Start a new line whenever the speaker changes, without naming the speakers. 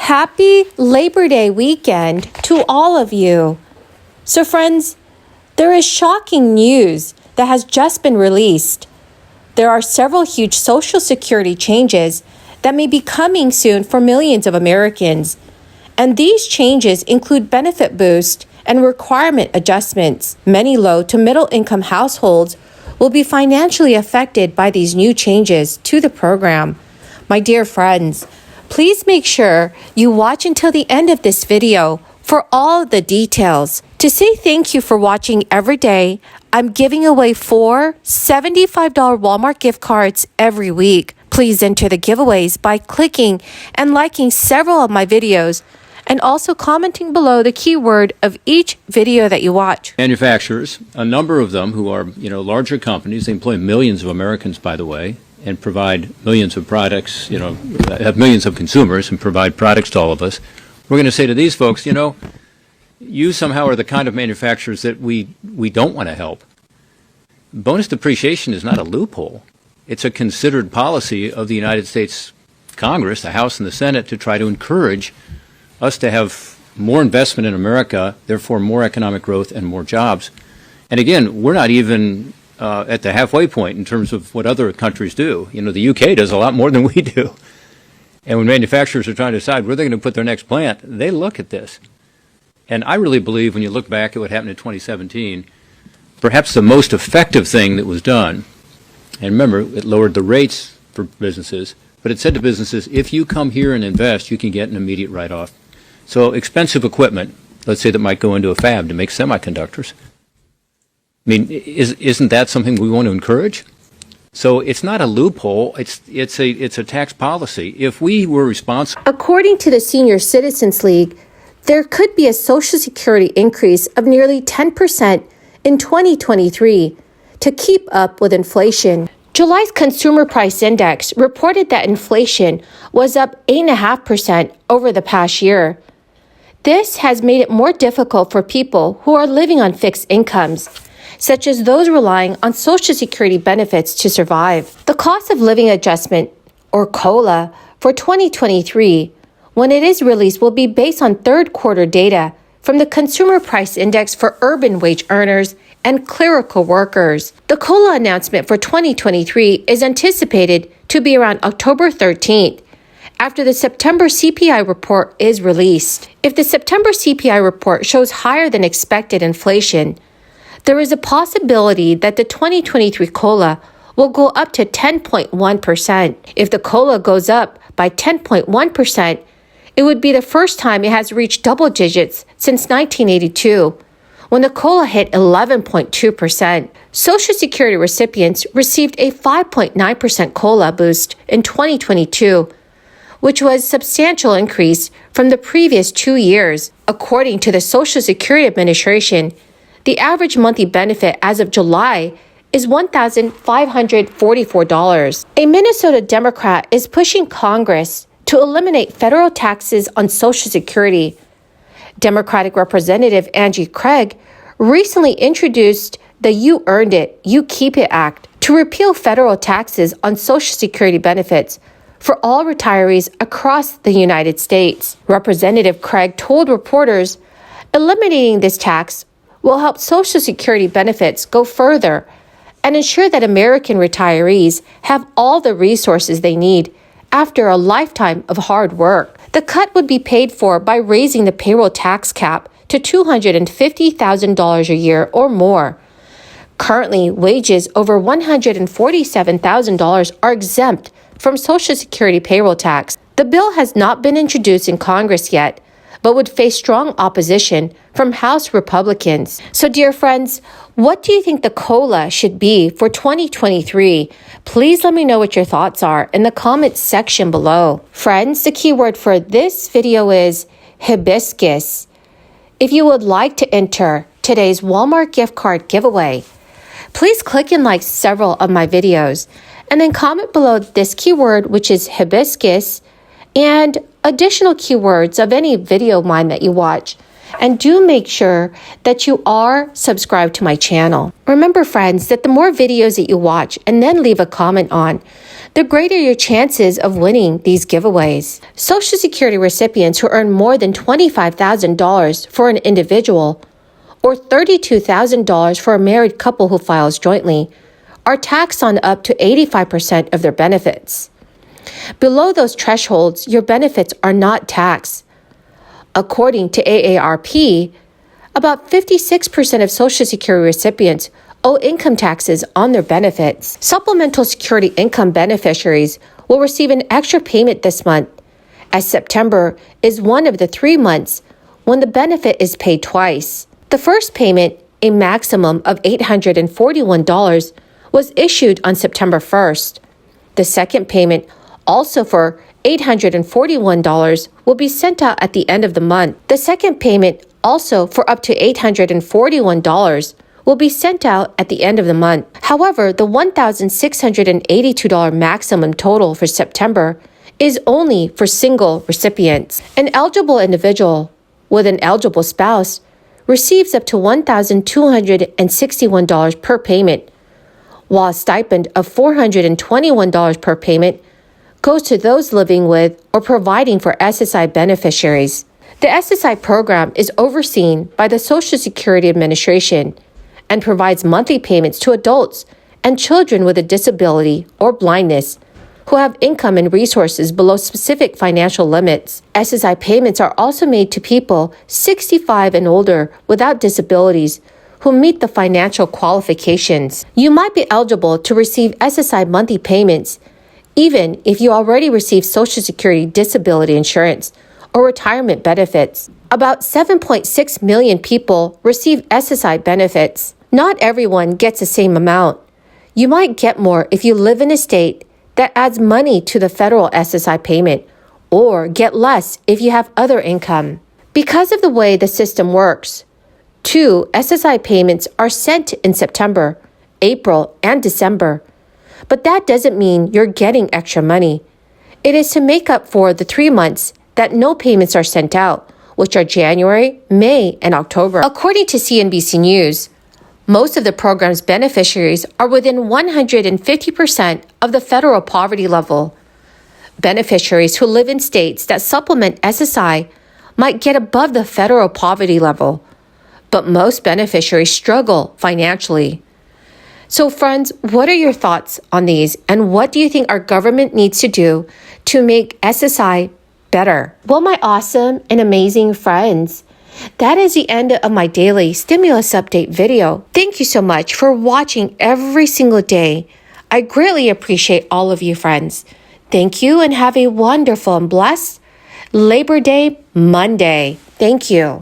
Happy Labor Day weekend to all of you. So friends, there is shocking news that has just been released. There are several huge Social Security changes that may be coming soon for millions of Americans. And these changes include benefit boost and requirement adjustments. Many low to middle income households will be financially affected by these new changes to the program. My dear friends, please make sure you watch until the end of this video for all the details. To say thank you for watching every day, I'm giving away 4 $75 Walmart gift cards every week. Please enter the giveaways by clicking and liking several of my videos and also commenting below the keyword of each video that you watch.
Manufacturers, a number of them who are, larger companies, they employ millions of Americans, by the way, and provide millions of products, have millions of consumers and provide products to all of us. We're going to say to these folks, you somehow are the kind of manufacturers that we don't want to help. Bonus depreciation is not a loophole. It's a considered policy of the United States Congress, the House and the Senate, to try to encourage us to have more investment in America, therefore more economic growth and more jobs. And again, we're not even at the halfway point in terms of what other countries do. The UK does a lot more than we do. And when manufacturers are trying to decide where they're going to put their next plant, they look at this. And I really believe when you look back at what happened in 2017, perhaps the most effective thing that was done, and remember, it lowered the rates for businesses, but it said to businesses, if you come here and invest, you can get an immediate write-off. So expensive equipment, let's say that might go into a fab to make semiconductors. I mean, isn't that something we want to encourage? So it's not a loophole, it's a tax policy. If we were responsible...
According to the Senior Citizens League, there could be a Social Security increase of nearly 10% in 2023 to keep up with inflation. July's Consumer Price Index reported that inflation was up 8.5% over the past year. This has made it more difficult for people who are living on fixed incomes, such as those relying on Social Security benefits to survive. The cost of living adjustment, or COLA, for 2023, when it is released, will be based on third quarter data from the Consumer Price Index for urban wage earners and clerical workers. The COLA announcement for 2023 is anticipated to be around October 13th, after the September CPI report is released. If the September CPI report shows higher than expected inflation, there is a possibility that the 2023 COLA will go up to 10.1%. If the COLA goes up by 10.1%, it would be the first time it has reached double digits since 1982, when the COLA hit 11.2%. Social Security recipients received a 5.9% COLA boost in 2022, which was a substantial increase from the previous 2 years. According to the Social Security Administration, the average monthly benefit as of July is $1,544. A Minnesota Democrat is pushing Congress to eliminate federal taxes on Social Security. Democratic Representative Angie Craig recently introduced the You Earned It, You Keep It Act to repeal federal taxes on Social Security benefits for all retirees across the United States. Representative Craig told reporters eliminating this tax will help Social Security benefits go further and ensure that American retirees have all the resources they need after a lifetime of hard work. The cut would be paid for by raising the payroll tax cap to $250,000 a year or more. Currently, wages over $147,000 are exempt from Social Security payroll tax. The bill has not been introduced in Congress yet, but would face strong opposition from House Republicans. So dear friends, what do you think the COLA should be for 2023? Please let me know what your thoughts are in the comments section below. Friends, the keyword for this video is hibiscus. If you would like to enter today's Walmart gift card giveaway, please click and like several of my videos and then comment below this keyword, which is hibiscus, and additional keywords of any video of mine that you watch. And do make sure that you are subscribed to my channel. Remember, friends, that the more videos that you watch and then leave a comment on, the greater your chances of winning these giveaways. Social Security recipients who earn more than $25,000 for an individual or $32,000 for a married couple who files jointly are taxed on up to 85% of their benefits. Below those thresholds, your benefits are not taxed. According to AARP, about 56% of Social Security recipients owe income taxes on their benefits. Supplemental Security income beneficiaries will receive an extra payment this month, as September is one of the 3 months when the benefit is paid twice. The first payment, a maximum of $841, was issued on September 1st. The second payment, also for $841, will be sent out at the end of the month. The second payment, also for up to $841, will be sent out at the end of the month. However, the $1,682 maximum total for September is only for single recipients. An eligible individual with an eligible spouse receives up to $1,261 per payment, while a stipend of $421 per payment goes to those living with or providing for SSI beneficiaries. The SSI program is overseen by the Social Security Administration and provides monthly payments to adults and children with a disability or blindness who have income and resources below specific financial limits. SSI payments are also made to people 65 and older without disabilities who meet the financial qualifications. You might be eligible to receive SSI monthly payments even if you already receive Social Security disability insurance or retirement benefits. About 7.6 million people receive SSI benefits. Not everyone gets the same amount. You might get more if you live in a state that adds money to the federal SSI payment, or get less if you have other income. Because of the way the system works, 2 SSI payments are sent in September, April, and December. But that doesn't mean you're getting extra money. It is to make up for the 3 months that no payments are sent out, which are January, May, and October. According to CNBC News, most of the program's beneficiaries are within 150% of the federal poverty level. Beneficiaries who live in states that supplement SSI might get above the federal poverty level, but most beneficiaries struggle financially. So friends, what are your thoughts on these, and what do you think our government needs to do to make SSI better? Well, my awesome and amazing friends, that is the end of my daily stimulus update video. Thank you so much for watching every single day. I greatly appreciate all of you friends. Thank you and have a wonderful and blessed Labor Day Monday. Thank you.